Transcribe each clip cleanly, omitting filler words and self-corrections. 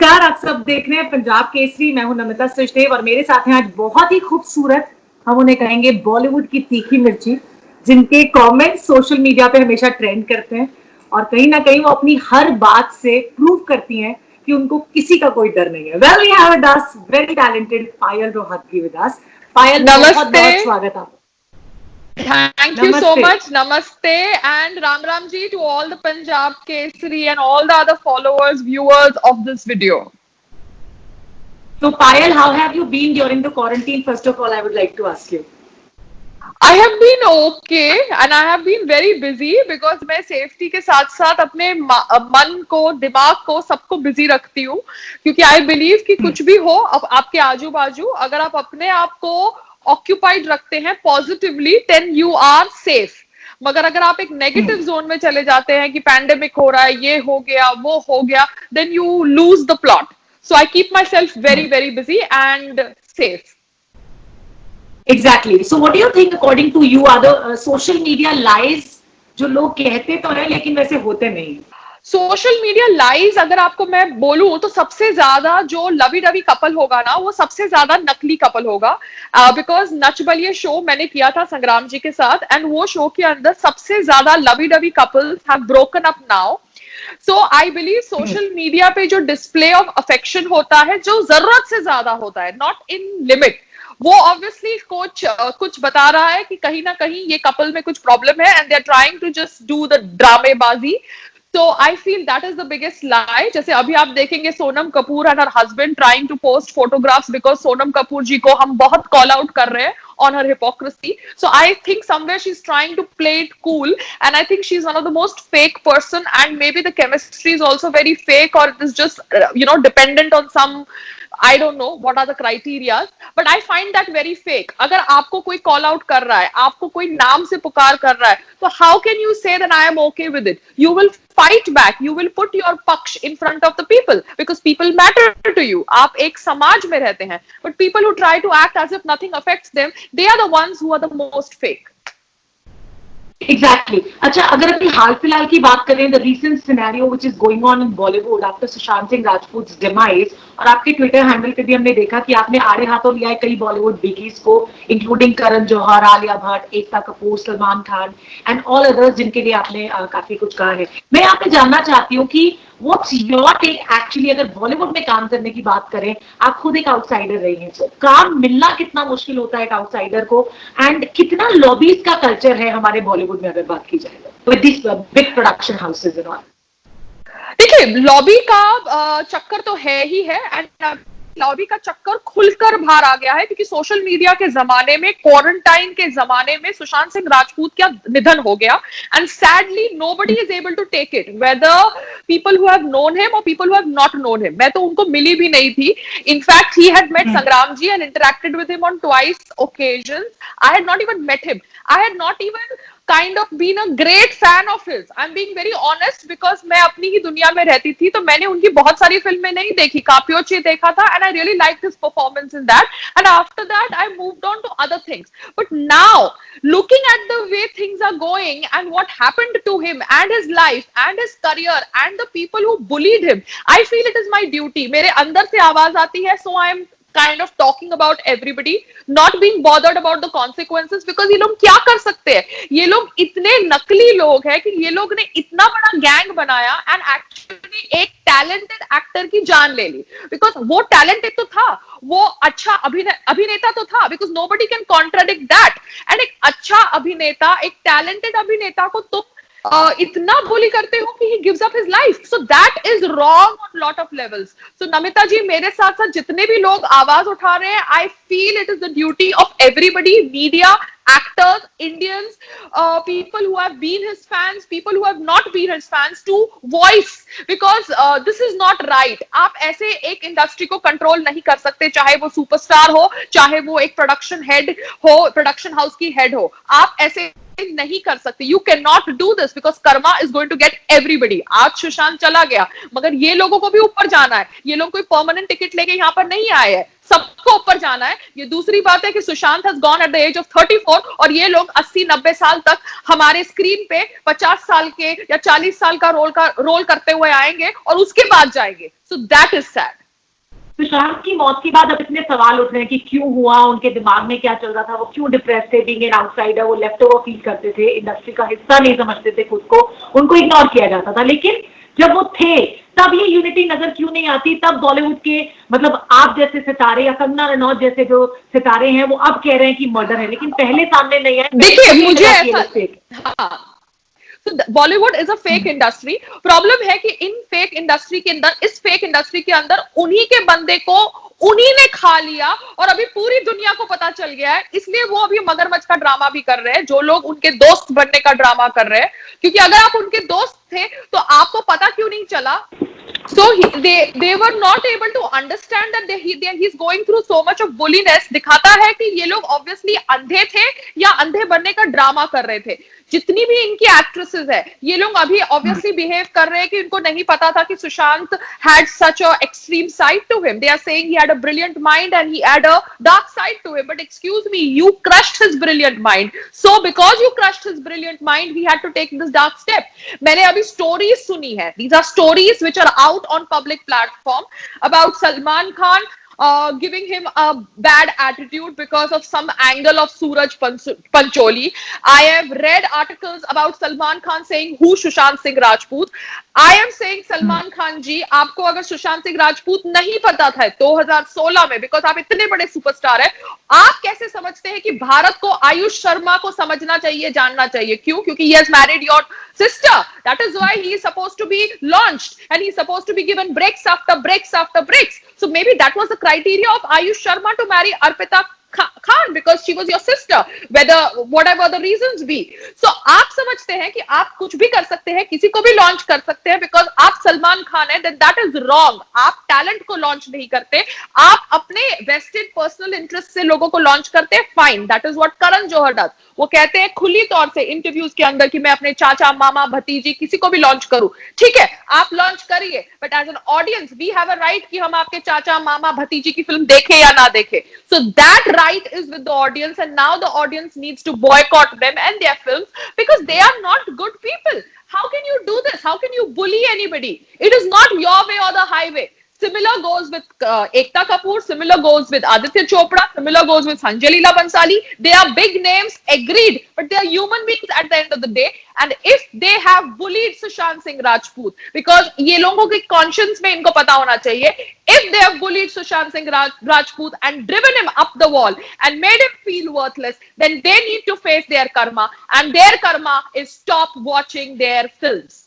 नमस्कार, आप सब देख रहे हैं पंजाब केसरी। मैं हूं नमिता सचदेव और मेरे साथ हैं आज बहुत ही खूबसूरत, हम उन्हें कहेंगे बॉलीवुड की तीखी मिर्ची, जिनके कमेंट सोशल मीडिया पे हमेशा ट्रेंड करते हैं और कहीं ना कहीं वो अपनी हर बात से प्रूव करती हैं कि उनको किसी का कोई डर नहीं है। Well, we have with us very talented Payal Rohatgi with us. Payal, बहुत बहुत स्वागत आपका। Thank you so much. Namaste and Ram Ram ji to all the Punjab Kesari and all the other followers, viewers of this video. So Payal, how have you been during the quarantine? First of all, I would like to ask you. I have been okay and I have been very busy because मैं safety के साथ साथ अपने मन को, दिमाग को, सबको busy रखती हूँ, क्योंकि I believe कि कुछ भी हो अब आपके आजू बाजू, अगर आप अपने आप को ऑक्यूपाइड रखते हैं positively, then you are safe. मगर अगर आप एक नेगेटिव जोन में चले जाते हैं कि पैंडेमिक हो रहा है, ये हो गया, वो हो गया, then you lose the plot. So I keep myself very very busy and safe. Exactly. So what do you think according to you are the social media lies जो लोग कहते तो हैं लेकिन वैसे होते नहीं? सोशल मीडिया लाइज अगर आपको मैं बोलूं तो सबसे ज्यादा जो लवी डवी कपल होगा ना, वो सबसे ज्यादा नकली कपल होगा। बिकॉज नच बलिए शो मैंने किया था संग्राम जी के साथ एंड वो शो के अंदर सबसे ज्यादा lovey dovey couples have broken up now. So I believe social media पे जो डिस्प्ले ऑफ अफेक्शन होता है, जो जरूरत से ज्यादा होता है, नॉट इन लिमिट, वो ऑब्वियसली कुछ बता रहा है कि कहीं ना कहीं ये कपल में कुछ प्रॉब्लम है and they are trying to just do the ड्रामेबाजी। So I feel that is the biggest lie. जैसे अभी आप देखेंगे Sonam Kapoor and her husband trying to post photographs because Sonam Kapoor जी को हम बहुत call out कर रहे हैं on her hypocrisy. So I think somewhere she's trying to play it cool and I think she's one of the most fake person and maybe the chemistry is also very fake or it is just dependent on some, I don't know what are the criteria, but I find that very fake. अगर आपको कोई call out कर रहा है, आपको कोई नाम से पुकार कर रहा है, तो how can you say that I am okay with it? You will fight back. You will put your paksh in front of the people because people matter to you. आप एक समाज में रहते हैं, but people who try to act as if nothing affects them, they are the ones who are the most fake. Exactly. अच्छा, अगर अभी हाल फिलहाल की बात करें, the recent scenario which is going on in Bollywood after Sushant Singh राजपूत's demise, और आपके Twitter handle पे भी हमने देखा कि आपने आड़े हाथों लिया है कई बॉलीवुड बिगीज को, including Karan Johar, Alia Bhatt, Ekta Kapoor, Salman Khan and all others, जिनके लिए आपने काफी कुछ कहा है। मैं यहाँ पे जानना चाहती हूँ कि व्हाट्स योर टेक एक्चुअली, अगर बॉलीवुड में काम करने की बात करें, आप खुद एक आउटसाइडर रही हैं, तो काम मिलना कितना मुश्किल होता है एक आउटसाइडर को एंड कितना लॉबीज का कल्चर है हमारे बॉलीवुड में अगर बात की जाए with this big production houses and all? देखिए, लॉबी का चक्कर तो है ही है एंड लॉबी का चक्कर खुलकर बाहर आ गया है क्योंकि सोशल मीडिया के जमाने में, क्वारंटाइन के जमाने में सुशांत सिंह राजपूत का निधन हो गया and sadly nobody is able to take it, whether people who have known him or people who have not known him. मैं तो उनको मिली भी नहीं थी। In fact he had met Sangram ji and interacted with him on twice occasions. I had not even met him, I had not even kind of been a great fan of his. I'm being very honest because मैं अपनी ही दुनिया में रहती थी, तो मैंने उनकी बहुत सारी फिल्में नहीं देखी। कापियोची देखा था and I really liked his performance in that, and after that I moved on to other things. But now looking at the way things are going and what happened to him and his life and his career and the people who bullied him, I feel it is my duty. मेरे अंदर से आवाज आती है, so I am kind of talking about everybody, not being bothered about the consequences because ये लोग क्या कर सकते हैं? ये लोग इतने नकली लोग हैं कि ये लोग ने इतना बड़ा गैंग बनाया एंड एक्चुअली एक टैलेंटेड एक्टर की जान ले ली। बिकॉज वो टैलेंटेड तो था, वो अच्छा अभिनेता तो था, because nobody can contradict that. And एक अच्छा अभिनेता, एक टैलेंटेड अभिनेता को तुम इतना बुली करते हो कि he gives up his life. So that is wrong on lot of levels. So Namita जी, मेरे साथ साथ जितने भी लोग आवाज उठा रहे हैं, I feel it is the duty of everybody, media, actors, Indians, people who have been his fans, people who have not been his fans, to voice because this is not right. आप ऐसे एक industry को control नहीं कर सकते, चाहे वो superstar हो, चाहे वो एक प्रोडक्शन हेड हो, प्रोडक्शन हाउस की हेड हो। आप ऐसे नहीं कर सकते। You can not do this because karma is going to get everybody. आज सुशांत चला गया, मगर ये लोगों को भी ऊपर जाना है। ये लोग कोई परमानेंट टिकट लेके यहाँ पर नहीं आए हैं, सबको ऊपर जाना है। ये दूसरी बात है कि Sushant has gone at the age of 34 और ये लोग 80-90 साल तक हमारे स्क्रीन पे 50 साल के या 40 साल का रोल करते हुए आएंगे और उसके बाद जाएंगे। So that is sad. Sushant की मौत के बाद अब इतने सवाल उठ रहे हैं कि क्यों हुआ, उनके दिमाग में क्या चल रहा था, वो क्यों डिप्रेस थे, बीइंग एन आउटसाइडर, वो लेफ्ट ओवर फील करते थे, इंडस्ट्री का हिस्सा नहीं समझते थे खुद को, उनको इग्नोर किया जाता था। लेकिन जब वो थे तब ये यूनिटी नजर क्यों नहीं आती? तब बॉलीवुड के मतलब आप जैसे सितारे या कंगना रनौत जैसे जो सितारे हैं वो अब कह रहे हैं कि मर्डर है, लेकिन पहले सामने नहीं आया। देखिए मुझे ऐसा, So Bollywood is a fake industry. Problem है कि इन फेक इंडस्ट्री के अंदर, इस फेक इंडस्ट्री के अंदर उन्हीं के बंदे को उन्हीं ने खा लिया और अभी पूरी दुनिया को पता चल गया है, इसलिए वो अभी मगरमच्छ का ड्रामा भी कर रहे हैं, जो लोग उनके दोस्त बनने का ड्रामा कर रहे हैं। क्योंकि अगर आप उनके दोस्त थे तो आपको पता क्यों नहीं चला? So they were not able to understand that he's going through so much of bulliness. दिखाता है कि ये लोग obviously अंधे थे या अंधे बनने का ड्रामा कर रहे थे। जितनी भी इनकी एक्ट्रेसेस है, ये लोग अभी ऑब्वियसली बिहेव कर रहे हैं कि इनको नहीं पता था कि Sushant had such a extreme side to him. They are saying he had a brilliant mind and he had a dark side to him. But excuse me, you crushed his brilliant mind. So because you crushed his brilliant mind, he had to take this dark step. मैंने अभी stories सुनी है. These are stories which are out on public platform about Salman Khan giving him a bad attitude because of some angle of Suraj Pancholi. I have read articles about Salman Khan saying who Sushant Singh Rajput. I am saying Salman Khan जी, आपको अगर सुशांत सिंह राजपूत नहीं पता था 2016 में, because आप इतने बड़े superstar हैं, आप कैसे समझते हैं कि भारत को आयुष शर्मा को समझना चाहिए, जानना चाहिए? क्यों? क्योंकि he has married your sister. That is why he is supposed to be launched and he is supposed to be given breaks after breaks after breaks. So maybe that was the criteria of Ayush Sharma to marry Arpita Khan because she was your sister, whatever the reasons be. So आप समझते हैं कि आप कुछ भी कर सकते हैं, किसी को भी लॉन्च कर सकते हैं because आप सलमान खान है, then that is wrong. आप टैलेंट को लॉन्च नहीं करते, आप अपने वेस्टेड पर्सनल इंटरेस्ट से लोगों को लॉन्च करते हैं, fine, that is what Karan Johar does. वो कहते हैं खुली तौर से इंटरव्यूज के अंदर कि मैं अपने चाचा, मामा, भतीजी किसी को भी लॉन्च करूं. ठीक है, आप लॉन्च करिए, but as an audience we have a right कि हम आपके चाचा, मामा, भतीजी की फिल्म देखें या ना देखें. So that right is with the audience, and now the audience needs to boycott them and their films because they are not good people. How can you do this? How can you bully anybody? It is not your way or the highway. Similar goes with Ekta Kapoor, similar goes with Aditya Chopra, similar goes with Sanjay Leela Bhansali. They are big names, agreed, but they are human beings at the end of the day. And if they have bullied Sushant Singh Rajput, because ये लोगों के conscience में इनको पता होना चाहिए, if they have bullied Sushant Singh Rajput and driven him up the wall and made him feel worthless, then they need to face their karma, and their karma is stop watching their films.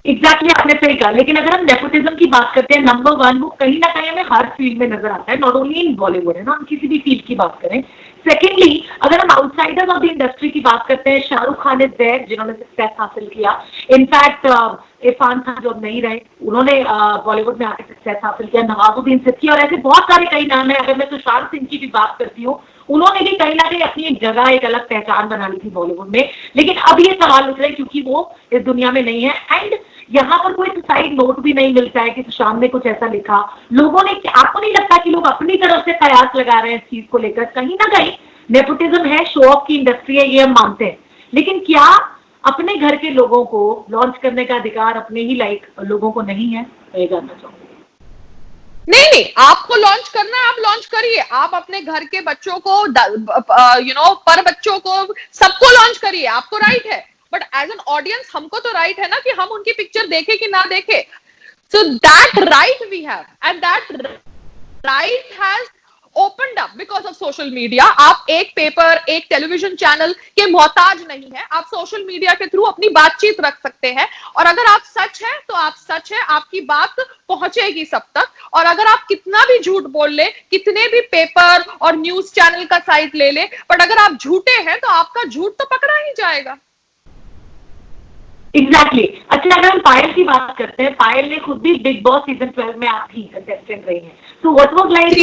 Exactly आपने सही कहा. लेकिन अगर हम nepotism की बात करते हैं, नंबर वन वो कहीं ना कहीं हमें हर फील्ड में नजर आता है, नॉट ओनली इन बॉलीवुड, है ना, हम किसी भी फील्ड की बात करें. सेकेंडली, अगर हम आउटसाइडर्स ऑफ द इंडस्ट्री की बात करते हैं, शाहरुख खान इज देयर जिन्होंने सक्सेस हासिल किया. इनफैक्ट इरफान खान जो अब नहीं रहे, उन्होंने बॉलीवुड में आके सक्सेस हासिल किया. नवाजुद्दीन सिद्दीकी और ऐसे बहुत सारे कई नाम है. अगर मैं सुशांत सिंह की भी बात करती हूँ, उन्होंने भी कहीं ना कहीं अपनी एक जगह, एक अलग पहचान बना ली थी बॉलीवुड में. लेकिन अब ये सवाल उठ रहे हैं क्योंकि वो इस दुनिया में नहीं है, एंड यहाँ पर कोई सुसाइड नोट भी नहीं मिलता है कि सुशांत ने कुछ ऐसा लिखा. लोगों ने, आपको नहीं लगता कि लोग अपनी तरफ से कयास लगा रहे हैं इस चीज को लेकर? कहीं ना कहीं नेपोटिज्म है, शो ऑफ की इंडस्ट्री है, ये हम मानते हैं, लेकिन क्या अपने घर के लोगों को लॉन्च करने का अधिकार अपने ही लाइक लोगों को नहीं है? ये जानना चाहूंगी. नहीं, आपको लॉन्च करना है, आप लॉन्च करिए. आप अपने घर के बच्चों को, पर बच्चों को, सबको लॉन्च करिए, आपको राइट है. बट एज एन ऑडियंस हमको तो राइट है ना कि हम उनकी पिक्चर देखें कि ना देखें. So that right we have, and that right has opened up because of social media. आप एक पेपर, एक टेलीविजन चैनल के मोहताज नहीं है. आप सोशल मीडिया के थ्रू अपनी बातचीत रख सकते हैं, और अगर आप सच हैं तो आप सच है, आपकी बात पहुंचेगी सब तक. और अगर आप कितना भी झूठ बोल ले, कितने भी पेपर और न्यूज चैनल का साइट ले ले, बट अगर आप झूठे हैं तो आपका झूठ तो पकड़ा ही जाएगा. एग्जैक्टली. अच्छा, अगर हम पायल की बात करते हैं, पायल ने खुद भी बिग बॉस सीजन 12 में आप ही कंटेस्टेंट रही हैं. So what was like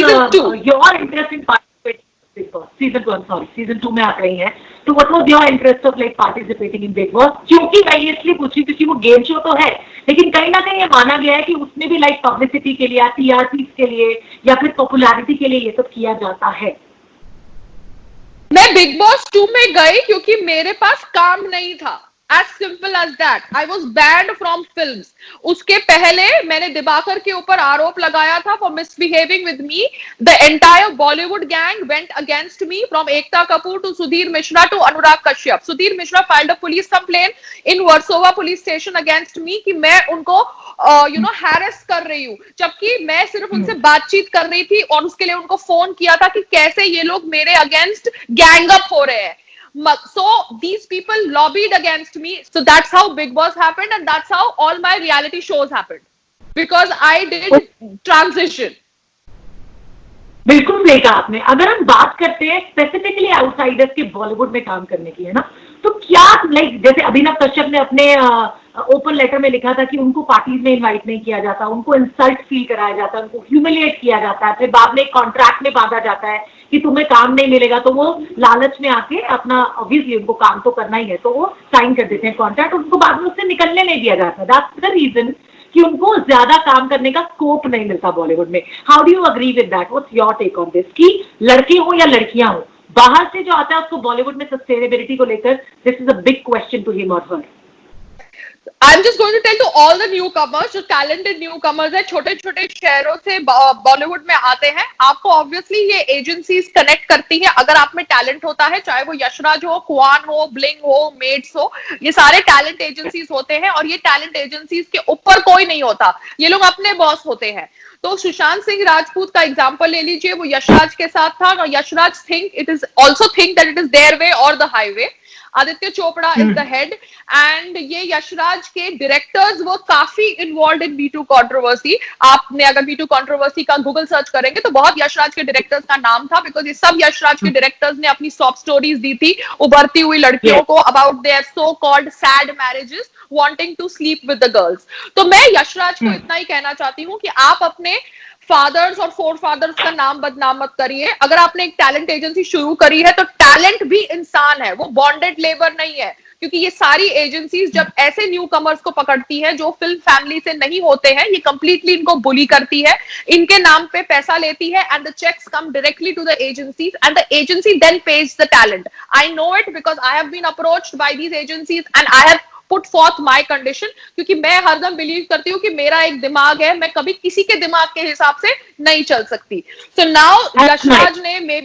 your interest in big boss season 2 में आप रही हैं, तो what was your interest of like participating in big boss? क्योंकि मैं ये इसलिए पूछी क्योंकि वो गेम शो तो है, लेकिन कहीं ना कहीं ये माना गया है कि उसमें भी लाइक पब्लिसिटी के लिए, टीआरपी के लिए या फिर पॉपुलैरिटी के लिए ये सब किया जाता है. मैं बिग बॉस 2 में गई क्योंकि मेरे पास काम नहीं था. As simple as that. I was banned from films. उसके पहले मैंने दिबाकर के ऊपर आरोप लगाया था for misbehaving with me. The entire Bollywood gang went against me, from Ekta Kapoor to Sudhir Mishra to Anurag Kashyap. Sudhir Mishra filed a police complaint in Versova police station against me कि मैं उनको harass कर रही हूँ, जबकि मैं सिर्फ उनसे बातचीत कर रही थी और उसके लिए उनको फोन किया था कि कैसे ये लोग मेरे अगेंस्ट गैंग अप हो रहे हैं. So these people lobbied against me. So that's how Big Boss happened, and that's how all my reality shows happened, because I did transition. बिल्कुल सही कहा आपने. अगर हम बात करते हैं स्पेसिफिकली आउटसाइडर्स के बॉलीवुड में काम करने की, है ना, तो क्या लाइक जैसे अभिनव कश्यप ने अपने ओपन लेटर में लिखा था कि उनको पार्टीज में इनवाइट नहीं किया जाता, उनको इंसल्ट फील कराया जाता है, उनको ह्यूमिलिएट किया जाता है, फिर बाद में एक कॉन्ट्रैक्ट में बांधा जाता है कि तुम्हें काम नहीं मिलेगा, तो वो लालच में आके अपना, ऑब्वियसली उनको काम तो करना ही है, तो वो साइन कर देते हैं कॉन्ट्रैक्ट, उनको बाद में उससे निकलने नहीं दिया जाता. दैट्स द रीजन कि उनको ज्यादा काम करने का स्कोप नहीं मिलता बॉलीवुड में. How do you agree with that? What's your take on this कि लड़के हो या लड़कियां हो, बाहर से जो आता है उसको बॉलीवुड में सस्टेनेबिलिटी को लेकर this is a big question to him और her. I'm just going to tell to all the newcomers, जो talented newcomers है, छोटे छोटे शहरों से बॉलीवुड में आते हैं, आपको ऑब्वियसली ये एजेंसीज कनेक्ट करती है. अगर आप में टैलेंट होता है, चाहे वो यशराज हो, कुआन हो, ब्लिंग हो, मेड्स हो, ये सारे टैलेंट एजेंसीज होते हैं, और ये टैलेंट एजेंसीज के ऊपर कोई नहीं होता, ये लोग अपने बॉस होते हैं. तो सुशांत सिंह राजपूत का एग्जांपल ले लीजिए, वो यशराज के साथ था, और Yashraj think it is also think that it is their way or the highway. Aditya Chopra is the head, and ये यशराज के डायरेक्टर्स वो काफी इन्वॉल्व इन मीटू कंट्रोवर्सी. आपने अगर मीटू कंट्रोवर्सी का गूगल सर्च करेंगे तो बहुत यशराज के डायरेक्टर्स का नाम था, बिकॉज ये सब यशराज के डायरेक्टर्स ने अपनी सॉफ्ट स्टोरीज दी थी उभरती हुई लड़कियों को about their so called sad marriages, wanting to sleep with the girls. तो मैं यशराज को इतना ही कहना चाहती हूँ कि आप अपने फादर्स और फोर फादर्स का नाम बदनाम मत करिए. अगर आपने एक टैलेंट एजेंसी शुरू करी है तो टैलेंट भी इंसान है, वो बॉन्डेड लेबर नहीं है, क्योंकि ये सारी एजेंसीज जब ऐसे न्यू कमर्स को पकड़ती है जो फिल्म फैमिली से नहीं होते हैं, ये कंप्लीटली इनको बुली करती है, इनके नाम पे पैसा लेती है, and the cheques come directly to the agencies and the agency then pays the talent. I know it because I have been approached by these agencies and I have put forth my condition, क्योंकि मैं हरदम believe करती हूँ कि मेरा एक दिमाग है, मैं कभी किसी के दिमाग के हिसाब से नहीं चल सकती. सो नाउ यशराज ने मे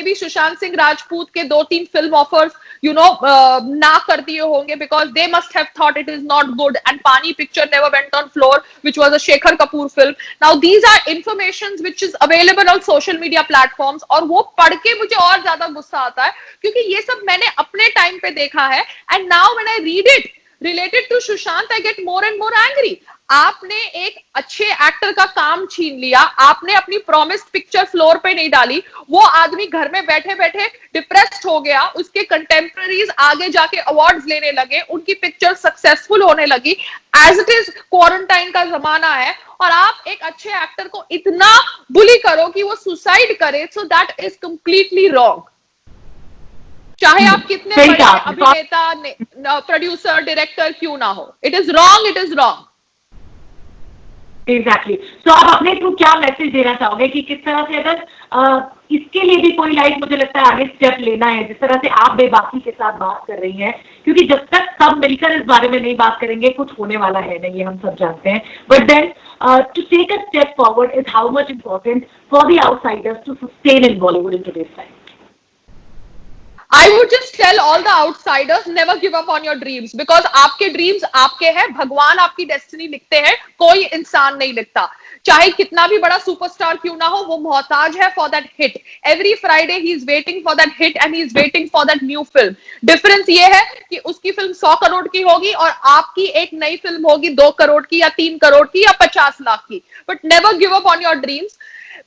बी सुशांत सिंह राजपूत के 2-3 फिल्म ऑफर्स ना कर दिए होंगे, because they must have thought it is not good, and Paani picture never went on floor which was a Shekhar Kapur film. Now these are informations which is available on social media platforms, और वो पढ़ के मुझे और ज्यादा गुस्सा आता है, क्योंकि ये सब मैंने अपने टाइम पे देखा है, and now when I read it related to Sushant I get more and more angry. आपने एक अच्छे एक्टर का काम छीन लिया, आपने अपनी प्रॉमिस्ड पिक्चर फ्लोर पे नहीं डाली, वो आदमी घर में बैठे बैठे डिप्रेस्ड हो गया, उसके कंटेम्पररीज आगे जाके अवार्ड्स लेने लगे, उनकी पिक्चर सक्सेसफुल होने लगी. एज इट इज क्वारंटाइन का जमाना है, और आप एक अच्छे एक्टर को इतना बुली करो कि वो सुसाइड करे, so that is completely wrong. चाहे आप कितने बड़े अभिनेता, प्रोड्यूसर, डायरेक्टर क्यों ना हो, it is wrong, it is wrong. Exactly. तो आप अपने थ्रू क्या मैसेज देना चाहोगे कि किस तरह से अगर इसके लिए भी कोई लाइक, मुझे लगता है आगे स्टेप लेना है, जिस तरह से आप बेबाकी के साथ बात कर रही हैं, क्योंकि जब तक सब मिलकर इस बारे में नहीं बात करेंगे कुछ होने वाला है नहीं, ये हम सब जानते हैं. But then to take a step forward is how much important for the outsiders to sustain in Bollywood in today's time. I would just tell all the outsiders, never give up on your dreams, because आपके dreams आपके हैं, भगवान आपकी destiny लिखते हैं, कोई इंसान नहीं लिखता. चाहे कितना भी बड़ा सुपरस्टार क्यों ना हो, वो मोहताज है for that hit. Every Friday he is waiting for that hit and he is waiting for that new film. Difference ये है कि उसकी फिल्म 100 करोड़ की होगी और आपकी एक नई फिल्म होगी 2 करोड़ की या 3 करोड़ की या 50 लाख की. But never give up on your dreams.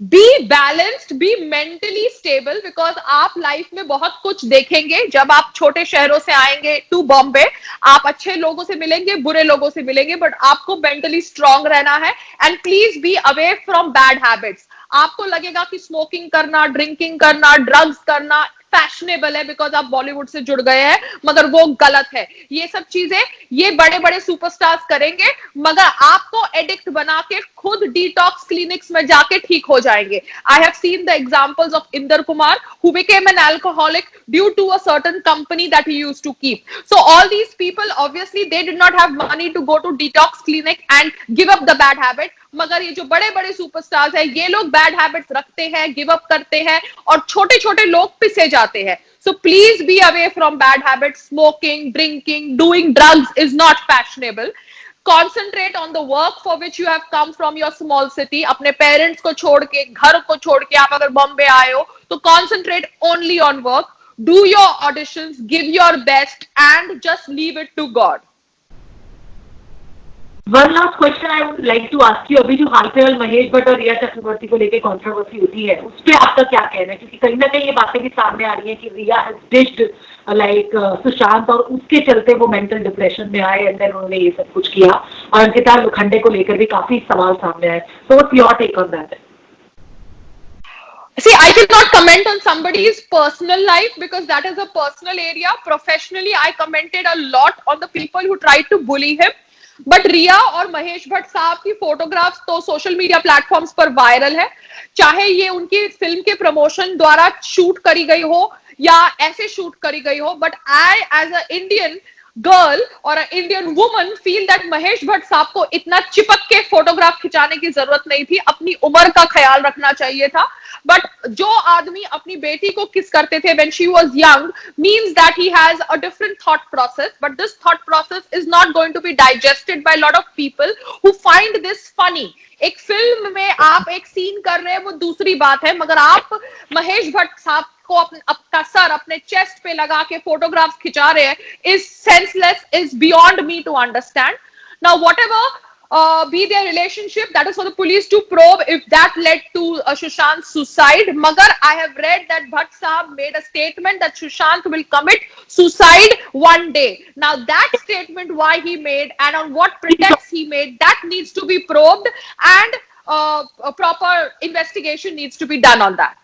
Be balanced, be mentally stable, because आप लाइफ में बहुत कुछ देखेंगे. जब आप छोटे शहरों से आएंगे टू बॉम्बे, आप अच्छे लोगों से मिलेंगे, बुरे लोगों से मिलेंगे, बट आपको मेंटली स्ट्रांग रहना है. And please be away from bad habits. आपको लगेगा कि स्मोकिंग करना, ड्रिंकिंग करना, ड्रग्स करना फैशनेबल है बिकॉज आप बॉलीवुड से जुड़ गए हैं, मगर वो गलत है। ये सब चीजें ये बड़े बड़े सुपरस्टार्स करेंगे, मगर आपको एडिक्ट बना के खुद डिटॉक्स क्लिनिक्स में जाके ठीक हो जाएंगे। I have seen the examples of Inder Kumar who became an alcoholic due to a certain company that he used to keep. So all these people obviously they did not have money to go to detox clinic and give up the bad habit. मगर ये जो बड़े बड़े superstars हैं ये लोग bad habits रखते हैं, गिव अप करते हैं और छोटे छोटे लोग पिसे जाते हैं। So please be away from bad habits. Smoking, drinking, doing drugs is not fashionable. Concentrate on the work for which you have come from your small city. अपने पेरेंट्स को छोड़ के, घर को छोड़ के आप अगर बॉम्बे आए हो तो concentrate only on work. Do your auditions, give your best, and just leave it to God. One last question I would like to ask you. अभी जो हाल फिलहाल महेश भट्ट और रिया चक्रवर्ती को लेकर कंट्रोवर्सी होती है, उस पर आपका क्या कहना है? क्योंकि कहीं ना कहीं ये बातें भी सामने आ रही हैं कि रिया हैज डिश्ड लाइक सुशांत और उसके चलते वो मेंटल डिप्रेशन में आए एंड देन उन्होंने ये सब कुछ किया, और अंकिता लोखंडे को लेकर भी काफी सवाल सामने आए। So what's your take on that? See, I cannot comment on somebody's personal life because that is a personal area. Professionally, I commented a lot on the people who tried to bully him. But Rhea और महेश भट्ट साहब की photographs तो social media platforms पर viral है, चाहे ये उनकी film के promotion द्वारा शूट करी गई हो या ऐसे शूट करी गई हो। But I as a Indian girl or Indian woman feel that Mahesh Bhatt sahab को इतना चिपक के फोटोग्राफ खिंचाने की जरूरत नहीं थी, अपनी उम्र का ख्याल रखना चाहिए था। बट जो आदमी अपनी बेटी को किस करते थे when she was young means that he has a different thought process, but this thought process is not going to be digested by a lot of people who find this funny. एक film में आप एक scene कर रहे हैं वो दूसरी बात है, मगर आप महेश भट्ट साहब को आपका सर अपने चेस्ट पे लगा के फोटोग्राफ्स खिंचा रहे हैं is senseless, is beyond me to understand. Now whatever be their relationship, that is for the police to probe if that led to Sushant's suicide. Magar I have read that Bhatt Sahab made a statement that Sushant will commit suicide one day. Now that statement why he made and on what pretext he made, that needs to be probed and a proper investigation needs to be done on that.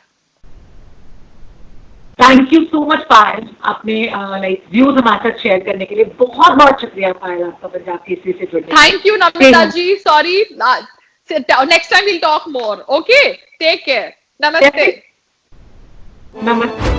Thank you so much Payal, आपने like views हमारे साथ share करने के लिए बहुत बहुत शुक्रिया पायल आपका पंजाब केसरी से जुड़ने। Thank you Namita ji, sorry next time will talk more. Okay, take care, नमस्ते। नमस्ते।